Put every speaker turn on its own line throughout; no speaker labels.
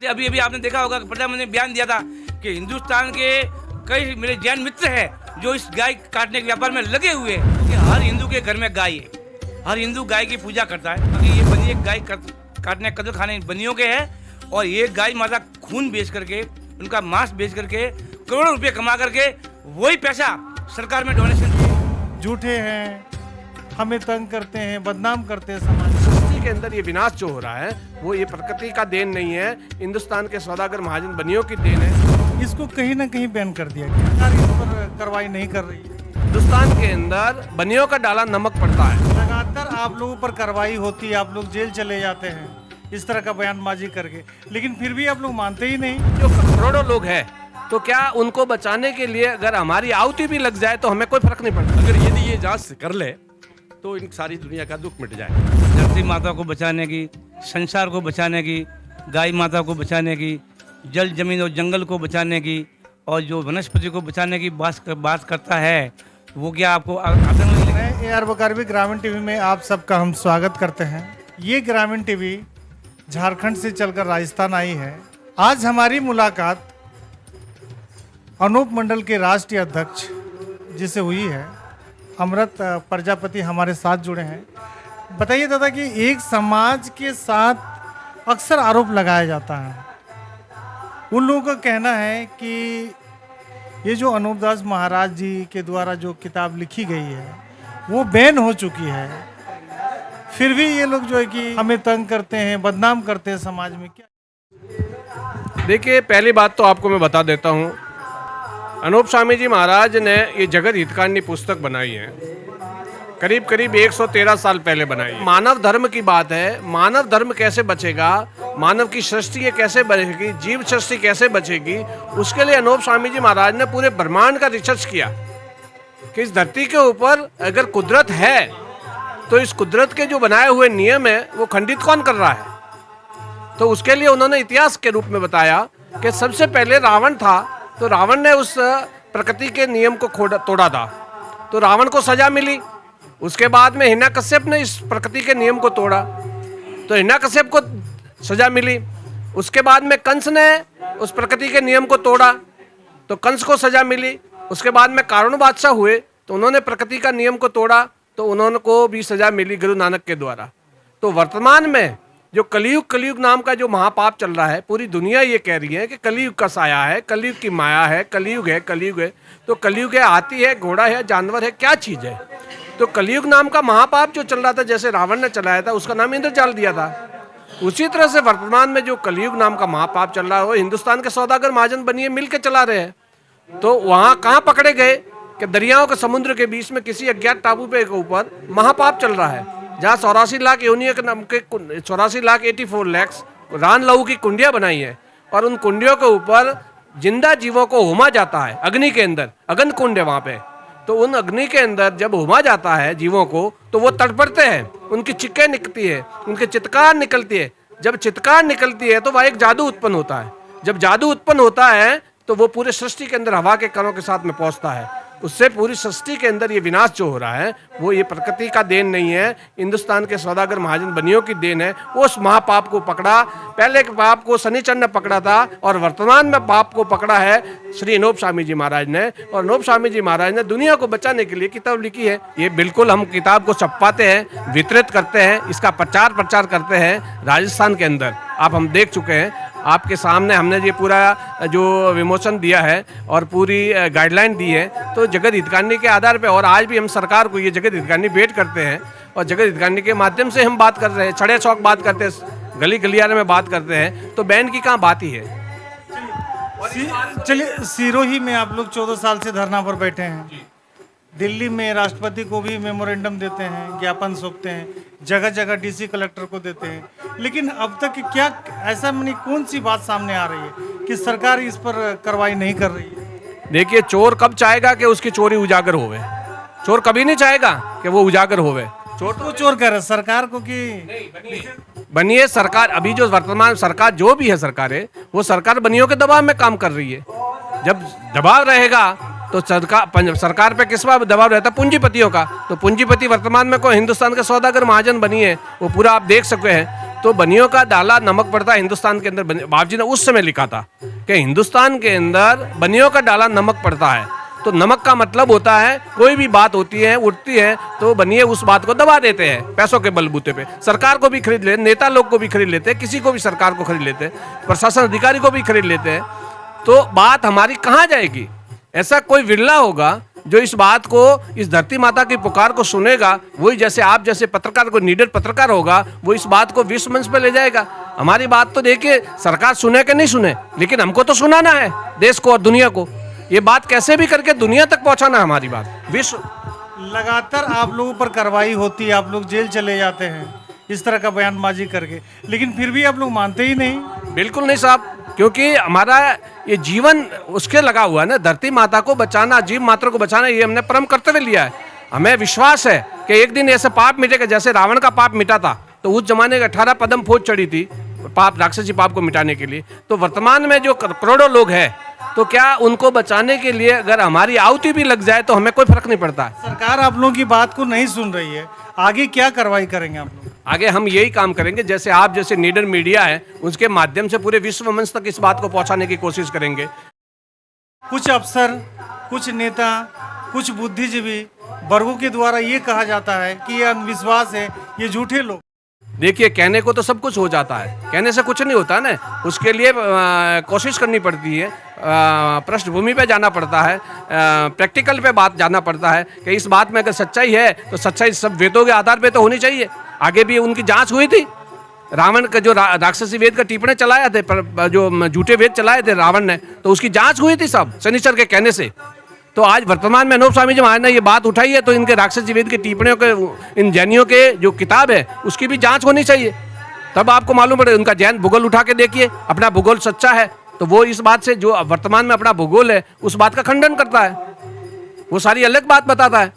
अभी अभी आपने देखा होगा कि प्रधानमंत्री ने बयान दिया था कि हिंदुस्तान के कई मेरे जैन मित्र हैं जो इस गाय काटने के व्यापार में लगे हुए हैं, क्योंकि हर हिंदू के घर में गाय है, हर हिंदू गाय की पूजा करता है। अभी ये बनिए गाय काटने कत्ल खाने बनियों के हैं और ये गाय माता खून बेच करके, उनका मांस बेच करके करोड़ों रुपये कमा करके वही पैसा सरकार में डोनेशन
झूठे हैं, हमें तंग करते हैं, बदनाम करते हैं समाज
के अंदर। ये विनाश जो हो रहा है वो ये प्रकृति का देन नहीं है, हिंदुस्तान के सौदागर महाजन बनियों की देन है।
इसको कहीं ना कहीं बैन कर दिया गया, सरकार इस पर कार्रवाई नहीं कर रही है।
हिंदुस्तान के अंदर बनियों का डाला नमक पड़ता है।
लगातार आप लोगों पर कार्रवाई होती है, आप लोग जेल चले जाते हैं इस तरह का बयानबाजी करके, लेकिन फिर भी आप लोग मानते ही नहीं।
जो करोड़ों लोग हैं तो क्या उनको बचाने के लिए अगर हमारी आहुति भी लग जाए तो हमें कोई फर्क नहीं पड़ता।
अगर यदि ये जांच कर ले तो इन सारी दुनिया का दुख मिट जाए।
धरती माता को बचाने की, संसार को बचाने की, गाय माता को बचाने की, जल जमीन और जंगल को बचाने की और जो वनस्पति को बचाने की बात करता है, वो क्या आपको
मैं AR वकारवी ग्रामीण टीवी में आप सबका हम स्वागत करते हैं। ये ग्रामीण टीवी झारखंड से चलकर राजस्थान आई है। आज हमारी मुलाकात अनूप मंडल के राष्ट्रीय अध्यक्ष जिसे हुई है, अमृत प्रजापति हमारे साथ जुड़े हैं। बताइए दादा कि एक समाज के साथ अक्सर आरोप लगाया जाता है, उन लोगों का कहना है कि ये जो अनूप दास महाराज जी के द्वारा जो किताब लिखी गई है वो बैन हो चुकी है, फिर भी ये लोग जो है कि हमें तंग करते हैं, बदनाम करते हैं समाज में। क्या
देखिए, पहली बात तो आपको मैं बता देता हूँ, अनूप स्वामी जी महाराज ने ये जगत हितकारिणी पुस्तक बनाई है, करीब करीब 113 साल पहले बनाई है। मानव धर्म की बात है, मानव धर्म कैसे बचेगा, मानव की सृष्टि कैसे बचेगी, जीव सृष्टि कैसे बचेगी, उसके लिए अनूप स्वामी जी महाराज ने पूरे ब्रह्मांड का रिसर्च किया कि इस धरती के ऊपर अगर कुदरत है तो इस कुदरत के जो बनाए हुए नियम है वो खंडित कौन कर रहा है। तो उसके लिए उन्होंने इतिहास के रूप में बताया कि सबसे पहले रावण था, तो रावण ने उस प्रकृति के नियम को तोड़ा था, तो रावण को सजा मिली। उसके बाद में हिरण्यकश्यप ने इस प्रकृति के नियम को तोड़ा, तो हिरण्यकश्यप को सजा मिली। उसके बाद में कंस ने उस प्रकृति के नियम को तोड़ा, तो कंस को सजा मिली। उसके बाद में कारुण बादशाह हुए, तो उन्होंने प्रकृति का नियम को तोड़ा, तो उन्होंने को भी सजा मिली गुरु नानक के द्वारा। तो वर्तमान में जो कलयुग नाम का जो महापाप चल रहा है, पूरी दुनिया ये कह रही है कि कलयुग का साया है, कलयुग की माया है, कलयुग है। तो कलयुग है, हाथी है, घोड़ा है, जानवर है, क्या चीज़ है। तो कलयुग नाम का महापाप जो चल रहा था, जैसे रावण ने चलाया था, उसका नाम इंद्रजाल दिया था। उसी तरह से वर्तमान में जो कलयुग नाम का महापाप चल रहा है वो हिंदुस्तान के सौदागर महाजन बनिए मिल के चला रहे हैं। तो वहाँ कहाँ पकड़े गए कि दरियाओं के समुद्र के बीच में किसी अज्ञात टापू पे के ऊपर महापाप चल रहा है, जहाँ 84 लाख योनियों के नाम के 84 लाख रान लहू की कुंडियाँ बनाई है और उन कुंडियों के ऊपर जिंदा जीवों को होमा जाता है अग्नि के अंदर, अग्नि कुंड है वहाँ पे। तो उन अग्नि के अंदर जब होमा जाता है जीवों को, तो वो तड़पड़ते हैं, उनकी चिक्कें निकलती है, उनके चित्कार निकलती है। जब चित्कार निकलती है तो वह एक जादू उत्पन्न होता है। जब जादू उत्पन्न होता है तो वो पूरे सृष्टि के अंदर हवा के कणों के साथ में पहुँचता है। उससे पूरी सृष्टि के अंदर ये विनाश जो हो रहा है वो ये प्रकृति का देन नहीं है, हिंदुस्तान के सौदागर महाजन बनियों की देन है। वो उस महापाप को पकड़ा, पहले के पाप को शनिचर ने पकड़ा था और वर्तमान में पाप को पकड़ा है श्री अनूप स्वामी जी महाराज ने। और अनूप स्वामी जी महाराज ने दुनिया को बचाने के लिए किताब लिखी है। ये बिल्कुल हम किताब को छपवाते हैं, वितरित करते हैं, इसका प्रचार करते हैं राजस्थान के अंदर। आप हम देख चुके हैं, आपके सामने हमने ये पूरा जो विमोचन दिया है और पूरी गाइडलाइन दी है, तो जगत हितकारिणी के आधार पे। और आज भी हम सरकार को ये जगत हितकारिणी भेंट करते हैं और जगत हितकारिणी के माध्यम से हम बात कर रहे हैं, छड़े चौक बात करते हैं, गली गलियारे में बात करते हैं, तो बैन की कहाँ बात ही है।
चलिए, सिरोही में आप लोग 14 साल से धरना पर बैठे हैं, दिल्ली में राष्ट्रपति को भी मेमोरेंडम देते हैं, ज्ञापन सौंपते हैं, जगह जगह DC कलेक्टर को देते हैं, लेकिन अब तक क्या ऐसा मनी कौन सी बात सामने आ रही है कि सरकार इस पर कार्रवाई नहीं कर रही है।
देखिए, चोर कब चाहेगा कि उसकी चोरी उजागर होवे? चोर कभी नहीं चाहेगा कि वो उजागर होवे।
चोर तो चोर कह रहे सरकार को कि
बनिए सरकार, अभी जो वर्तमान सरकार जो भी है सरकार है, वो सरकार बनियों के दबाव में काम कर रही है। जब दबाव रहेगा तो सरकार पे किस बात दबाव रहता है? पूंजीपतियों का। तो पूंजीपति वर्तमान में कोई हिंदुस्तान के सौदागर महाजन बनी है, वो पूरा आप देख सकते हैं तो बनियों का डाला नमक पड़ता है हिंदुस्तान के अंदर। बाप जी ने उस समय लिखा था कि हिंदुस्तान के अंदर बनियों का डाला नमक पड़ता है। तो नमक का मतलब होता है कोई भी बात होती है, उठती है, तो बनिए उस बात को दबा देते हैं पैसों के बलबूते पे। सरकार को भी खरीद लेते, नेता लोग को भी खरीद लेते हैं, किसी को भी सरकार को खरीद लेते हैं, प्रशासन अधिकारी को भी खरीद लेते हैं। तो बात हमारी कहाँ जाएगी? ऐसा कोई विरला होगा जो इस बात को, इस धरती माता की पुकार को सुनेगा। वही जैसे आप जैसे पत्रकार को, नीडेड पत्रकार होगा, वो इस बात को विश्व मंच पे ले जाएगा। हमारी बात तो देखिए, सरकार सुने कि नहीं सुने, लेकिन हमको तो सुनाना है देश को और दुनिया को। ये बात कैसे भी करके दुनिया तक पहुंचाना है हमारी बात। विश्व
लगातार आप लोगों पर कार्रवाई होती है, आप लोग जेल चले जाते हैं इस तरह का बयानबाजी करके, लेकिन फिर भी आप लोग मानते ही नहीं।
बिल्कुल नहीं साहब, क्योंकि हमारा ये जीवन उसके लगा हुआ है ना, धरती माता को बचाना, जीव मात्र को बचाना, ये हमने परम कर्तव्य लिया है। हमें विश्वास है कि एक दिन ऐसे पाप मिटेगा जैसे रावण का पाप मिटा था। तो उस जमाने के 18 पदम फौज चढ़ी थी पाप, राक्षसी पाप को मिटाने के लिए। तो वर्तमान में जो करोड़ों लोग हैं, तो क्या उनको बचाने के लिए अगर हमारी आहुति भी लग जाए तो हमें कोई फर्क नहीं पड़ता है।
सरकार आप लोगों की बात को नहीं सुन रही है, आगे क्या कार्रवाई करेंगे आप लोग?
आगे हम यही काम करेंगे, जैसे आप जैसे नीडर मीडिया है उसके माध्यम से पूरे विश्व मंच तक इस बात को पहुंचाने की कोशिश करेंगे।
कुछ अफसर, कुछ नेता, कुछ बुद्धिजीवी वर्गों के द्वारा ये कहा जाता है कि ये अंधविश्वास है, ये झूठे लोग।
देखिए, कहने को तो सब कुछ हो जाता है, कहने से कुछ नहीं होता ना। उसके लिए कोशिश करनी पड़ती है, पृष्ठभूमि पे जाना पड़ता है, प्रैक्टिकल पे बात जाना पड़ता है कि इस बात में अगर सच्चाई है तो सच्चाई सब वेदों के आधार पे तो होनी चाहिए। आगे भी उनकी जांच हुई थी। रावण का जो राक्षसी वेद का टिप्पणी चलाया थे, जो झूठे वेद चलाए थे रावण ने, तो उसकी जांच हुई थी सब शनिचर के कहने से। तो आज वर्तमान में अनूप स्वामी जी महाराज ने ये बात उठाई है, तो इनके राक्षसी वेद के टिप्पणियों के, इन जैनियों के जो किताब है उसकी भी जांच होनी चाहिए। तब आपको मालूम पड़े। उनका जैन भूगोल उठा के देखिए, अपना भूगोल सच्चा है तो वो इस बात से, जो वर्तमान में अपना भूगोल है उस बात का खंडन करता है, वो सारी अलग बात बताता है।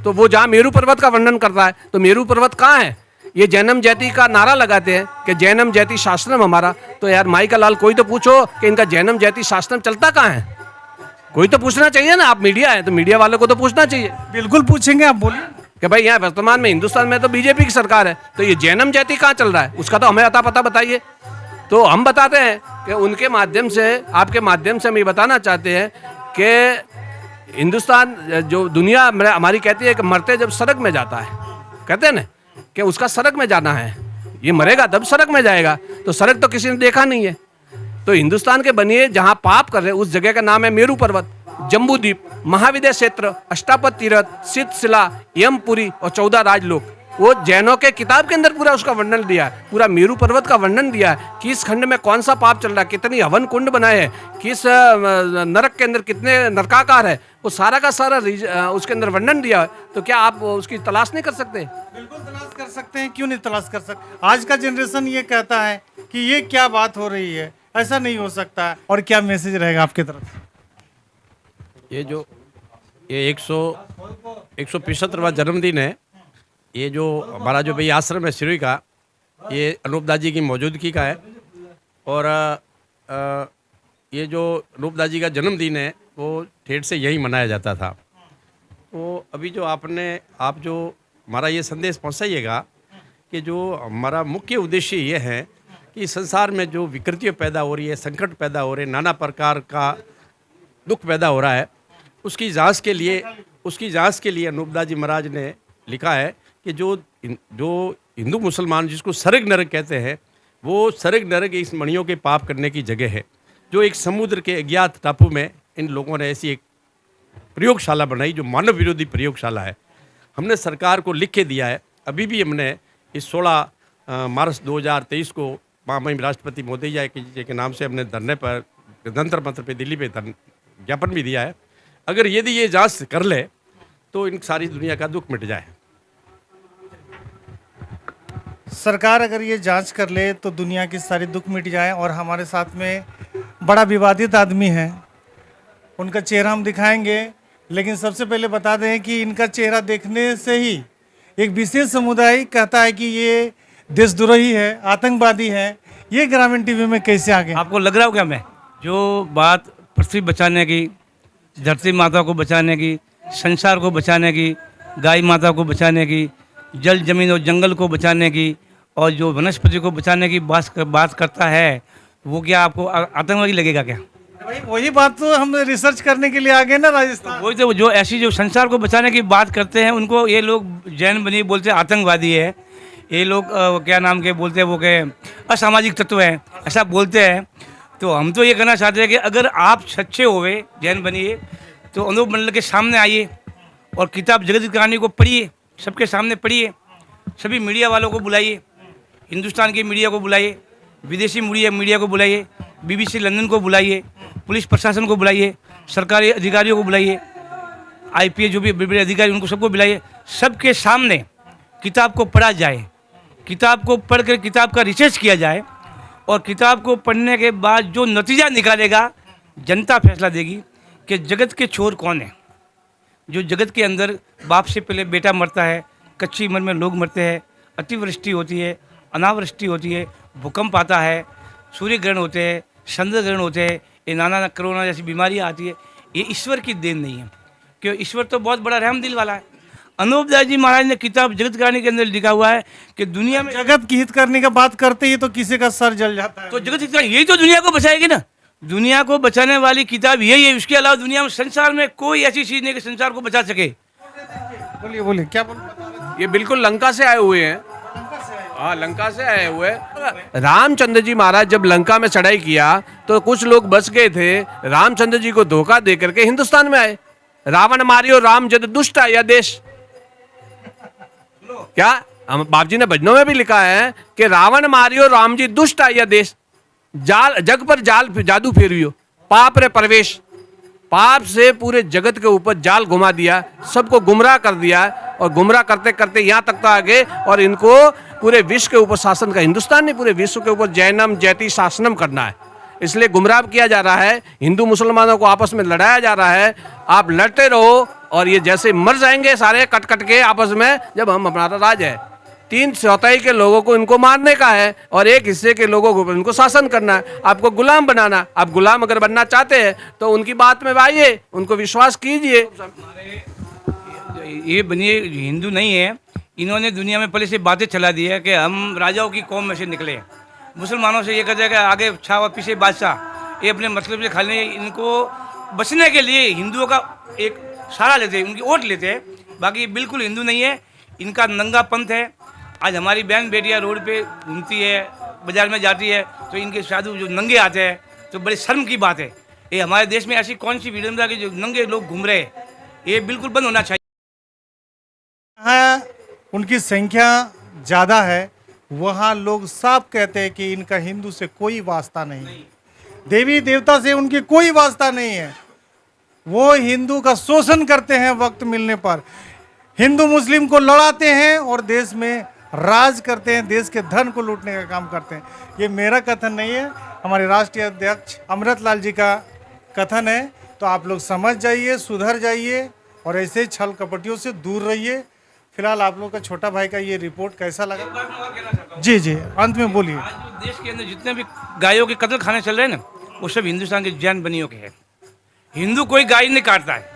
तो वो जहाँ मेरू पर्वत का वर्णन करता है, तो मेरू पर्वत कहाँ है? ये जैनम जैती का नारा लगाते हैं कि जैनम जैती शास्त्रम हमारा। तो यार माई का लाल, कोई तो पूछो कि इनका जैनम जैती शास्त्रम चलता कहाँ है? कोई तो पूछना चाहिए ना। आप मीडिया है तो मीडिया वालों को तो पूछना चाहिए।
बिल्कुल पूछेंगे, आप बोलिए
कि भाई यहाँ वर्तमान में हिंदुस्तान में तो बीजेपी की सरकार है, तो ये जैनम जैती कहाँ चल रहा है, उसका तो हमें अता पता बताइए। तो हम बताते हैं कि उनके माध्यम से, आपके माध्यम से हम ये बताना चाहते हैं कि हिंदुस्तान, जो दुनिया हमारी कहती है कि मरते जब सड़क में जाता है, कहते हैं ना कि उसका सड़क में जाना है, ये मरेगा तब सड़क में जाएगा। तो सड़क तो किसी ने देखा नहीं है। तो हिंदुस्तान के बनिए जहाँ पाप कर रहे, उस जगह का नाम है मेरू पर्वत, जम्बूद्वीप, महाविद्य क्षेत्र, अष्टापद तीर्थ, सिद्धशिला, यमपुरी और 14 राजलोक। वो जैनों के किताब के अंदर पूरा उसका वर्णन दिया है, पूरा मेरू पर्वत का वर्णन दिया है, किस खंड में कौन सा पाप चल रहा है, कितनी हवन कुंड बनाए हैं, किस नरक के अंदर कितने नरकाकार है, वो सारा का सारा उसके अंदर वर्णन दिया है। तो क्या आप उसकी तलाश नहीं कर सकते?
बिल्कुल तलाश कर सकते हैं, क्यों नहीं तलाश कर सकते? आज का जनरेशन ये कहता है कि ये क्या बात हो रही है, ऐसा नहीं हो सकता है। और क्या मैसेज रहेगा आपकी तरफ से?
ये 165वां जन्मदिन है। ये जो हमारा जो भाई आश्रम है सिरोही का, ये अनूप दास जी की मौजूदगी का है। और ये जो अनूप दास जी का जन्मदिन है वो ठेठ से यही मनाया जाता था। तो अभी जो आप जो हमारा ये संदेश पहुंचाइएगा कि जो हमारा मुख्य उद्देश्य ये है कि संसार में जो विकृतियाँ पैदा हो रही है, संकट पैदा हो रहे हैं, नाना प्रकार का दुख पैदा हो रहा है, उसकी जांच के लिए अनूप दास जी महाराज ने लिखा है कि जो हिंदू मुसलमान जिसको स्वर्ग नरक कहते हैं, वो स्वर्ग नरक इस मणियों के पाप करने की जगह है। जो एक समुद्र के अज्ञात टापू में इन लोगों ने ऐसी एक प्रयोगशाला बनाई जो मानव विरोधी प्रयोगशाला है। हमने सरकार को लिख के दिया है। अभी भी हमने इस 16 मार्च 2023 को महामहिम राष्ट्रपति मोदी जी के नाम से हमने धरने पर, गणतंत्र मंत्र पे, दिल्ली पे ज्ञापन भी दिया है। अगर यदि ये जांच कर ले तो इन सारी दुनिया का दुख मिट जाए।
सरकार अगर ये जांच कर ले तो दुनिया की सारी दुख मिट जाए। और हमारे साथ में बड़ा विवादित आदमी है, उनका चेहरा हम दिखाएंगे, लेकिन सबसे पहले बता दें कि इनका चेहरा देखने से ही एक विशेष समुदाय कहता है कि ये देशद्रोही है, आतंकवादी है। ये ग्रामीण टीवी में कैसे आ गए?
आपको लग रहा हो क्या? मैं जो बात पृथ्वी बचाने की, धरती माता को बचाने की, संसार को बचाने की, गाय माता को बचाने की, जल जमीन और जंगल को बचाने की, और जो वनस्पति को बचाने की बात करता है, वो क्या आपको आतंकवादी लगेगा क्या?
भाई वही बात तो हम रिसर्च करने के लिए आ गए ना राजस्थान।
वही तो, जो ऐसी जो संसार को बचाने की बात करते हैं उनको ये लोग जैन बनी बोलते हैं आतंकवादी है, ये लोग क्या नाम के बोलते हैं, वो के असामाजिक तत्व हैं, ऐसा बोलते हैं। तो हम तो ये कहना चाहते हैं कि अगर आप सच्चे होवे जैन बनिए तो अनूप मंडल के सामने आइए और किताब जगत की कहानी को पढ़िए, सबके सामने पढ़िए, सभी मीडिया वालों को बुलाइए, हिंदुस्तान की मीडिया को बुलाइए, विदेशी मीडिया को बुलाइए, BBC लंदन को बुलाइए, पुलिस प्रशासन को बुलाइए, सरकारी अधिकारियों को बुलाइए, IPS जो भी बड़े अधिकारी उनको सबको बुलाइए, सबके सामने किताब को पढ़ा जाए, किताब को पढ़ कर किताब का रिसर्च किया जाए और किताब को पढ़ने के बाद जो नतीजा निकालेगा जनता फैसला देगी कि जगत के चोर कौन है। जो जगत के अंदर बाप से पहले बेटा मरता है, कच्ची उम्र में लोग मरते हैं, अतिवृष्टि होती है, अनावृष्टि होती है, भूकंप आता है, सूर्य ग्रहण होते हैं, चंद्र ग्रहण होते हैं, ये नाना कोरोना जैसी बीमारियाँ आती है, ये ईश्वर की देन नहीं है, क्योंकि ईश्वर तो बहुत बड़ा रहम दिल वाला है। अनूप दास जी महाराज ने किताब जगत कहानी के अंदर लिखा हुआ है कि दुनिया में
जगत की हित करने का बात करते ही तो किसी का सर जल जाता है।
तो जगत की कहानी यही तो दुनिया को बचाएगी ना, दुनिया को बचाने वाली किताब यही है। उसके अलावा दुनिया में संसार में कोई ऐसी चीज़ नहीं कि संसार को बचा सके।
बोलिए बोलिए क्या बोल।
ये बिल्कुल लंका से आए हुए हैं। हाँ, लंका से आए हुए। रामचंद्र जी महाराज जब लंका में चढ़ाई किया तो कुछ लोग बच गए थे, रामचंद्र जी को धोखा दे करके हिंदुस्तान में आए। रावण मारियो राम जद दुष्ट आया देश। क्या हम बाप जी ने भजनों में भी लिखा है कि रावण मारियो राम जी दुष्ट आया देश, जाल जग पर जाल जादू फेरियो, पाप रे प्रवेश। पाप से पूरे जगत के ऊपर जाल घुमा दिया, सबको गुमराह कर दिया और गुमराह करते करते यहाँ तक तो आ गए और इनको पूरे विश्व के ऊपर शासन का, हिंदुस्तान ने पूरे विश्व के ऊपर जैनम जैति शासनम करना है, इसलिए गुमराह किया जा रहा है। हिंदू मुसलमानों को आपस में लड़ाया जा रहा है। आप लड़ते रहो और ये जैसे मर जाएंगे सारे कट कट के आपस में, जब हम हमारा राज है 3/4 के लोगों को इनको मारने का है और 1 हिस्से के लोगों को इनको शासन करना है, आपको गुलाम बनाना। आप गुलाम अगर बनना चाहते हैं तो उनकी बात में आइए, उनको विश्वास कीजिए।
ये बनिए हिंदू नहीं है, इन्होंने दुनिया में पहले से बातें चला दी है कि हम राजाओं की कौम में से निकले। मुसलमानों से ये कहते हैं कि आगे छा और पीछे बादशाह, ये अपने मतलब से खाली इनको बचने के लिए हिंदुओं का एक सहारा लेते हैं, उनकी वोट लेते हैं। बाकी बिल्कुल हिंदू नहीं है, इनका नंगा पंथ है। आज हमारी बहन बेटियां रोड पे घूमती है, बाजार में जाती है तो इनके साधु जो नंगे आते हैं तो बड़ी शर्म की बात है। ये हमारे देश में ऐसी कौन सी विडम्बना की जो नंगे लोग घूम रहे हैं, ये बिल्कुल बंद होना चाहिए।
हाँ, उनकी संख्या ज़्यादा है, वहाँ लोग साफ कहते हैं कि इनका हिंदू से कोई वास्ता नहीं, देवी देवता से उनकी कोई वास्ता नहीं है। वो हिंदू का शोषण करते हैं, वक्त मिलने पर हिंदू मुस्लिम को लड़ाते हैं और देश में राज करते हैं, देश के धन को लूटने का काम करते हैं। ये मेरा कथन नहीं है, हमारे राष्ट्रीय अध्यक्ष अमृतलाल जी का कथन है। तो आप लोग समझ जाइए, सुधर जाइए और ऐसे छल कपटियों से दूर रहिए। फिलहाल आप लोग का छोटा भाई का ये रिपोर्ट कैसा लगा? जी जी, अंत में बोलिए।
आज जो देश के अंदर जितने भी गायों के कत्ल खाने चल रहे हैं ना, वो सब हिंदुस्तान के जैन बनियों के हैं। हिंदू कोई गाय नहीं काटता है,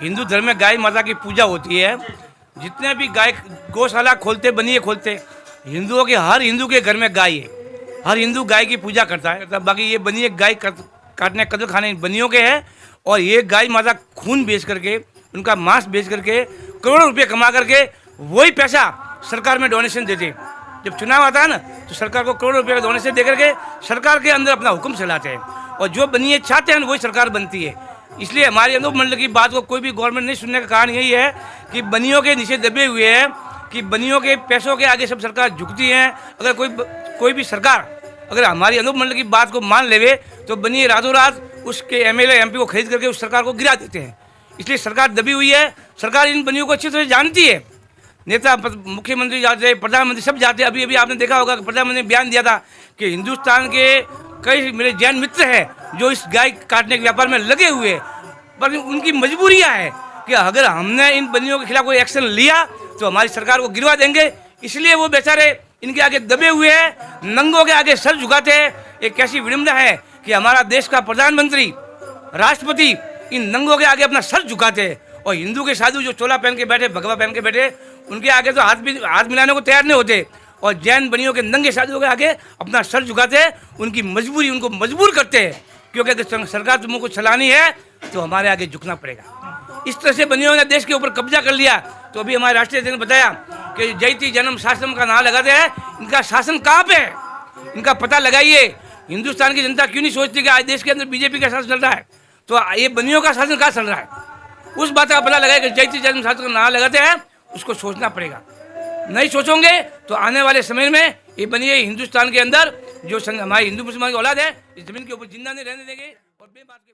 हिंदू धर्म में गाय माता की पूजा होती है। जितने भी गाय गौशाला खोलते, बनिए खोलते, हिंदुओं के हर हिंदू के घर में गाय है, हर हिंदू गाय की पूजा करता है। बाकी ये बनिए गाय काटने कत्ल खाने बनियों के हैं और ये गाय माता खून बेच करके, उनका मांस बेच करके करोड़ों रुपये कमा करके वही पैसा सरकार में डोनेशन देते। जब चुनाव आता है ना तो सरकार को करोड़ों रुपये का डोनेशन दे करके सरकार के अंदर अपना हुक्म चलाते हैं और जो बनिए चाहते हैं वही सरकार बनती है। इसलिए हमारे अनूप मंडल की बात को कोई भी गवर्नमेंट नहीं सुनने का कारण यही है कि बनियों के नीचे दबे हुए हैं, कि बनियों के पैसों के आगे सब सरकार झुकती है। अगर कोई भी सरकार अगर हमारी अनूप मंडल की बात को मान लेवे तो बनिए रातों रात उसके MLA MP को खरीद करके उस सरकार को गिरा देते हैं। इसलिए सरकार दबी हुई है। सरकार इन बनियों को अच्छी तरह जानती है। नेता मुख्यमंत्री जाते हैं, प्रधानमंत्री सब जाते हैं। अभी अभी आपने देखा होगा कि प्रधानमंत्री ने बयान दिया था कि हिंदुस्तान के कई मेरे जैन मित्र हैं जो इस गाय काटने के व्यापार में लगे हुए हैं, पर उनकी मजबूरियां है कि अगर हमने इन बनियों के खिलाफ कोई एक्शन लिया तो हमारी सरकार को गिरवा देंगे। इसलिए वो बेचारे इनके आगे दबे हुए हैं, नंगों के आगे सर झुकाते हैं। एक कैसी विडम्बना है कि हमारा देश का प्रधानमंत्री, राष्ट्रपति इन नंगों के आगे अपना सर झुकाते हैं और हिंदू के साधु जो चोला पहन के बैठे, भगवा पहन के बैठे, उनके आगे तो हाथ मिलाने को तैयार नहीं होते। और जैन बनियों के नंगे साधुओं के आगे अपना सर झुकाते हैं, उनकी मजबूरी उनको मजबूर करते हैं, क्योंकि अगर सरकार तुमको चलानी है तो हमारे आगे झुकना पड़ेगा। इस तरह से बनियों ने देश के ऊपर कब्जा कर लिया। तो अभी हमारे राष्ट्रीय अध्यक्ष ने बताया कि जयती जन्म शासन का नाम लगाते हैं, इनका शासन कहाँ पे है, इनका पता लगाइए। हिंदुस्तान की जनता क्यों नहीं सोचती कि आज देश के अंदर बीजेपी का शासन चल रहा है, तो ये बनियों का शासन कहाँ चल रहा है, उस बात का पता लगाए कि जयती जन्म शासन का नाम लगाते हैं, उसको सोचना पड़ेगा। नहीं सोचोगे तो आने वाले समय में ये बनिए हिंदुस्तान के अंदर जो हमारी हिंदू मुसलमान की औलाद है, इस जमीन के ऊपर जिंदा नहीं रहने देंगे और बेबात के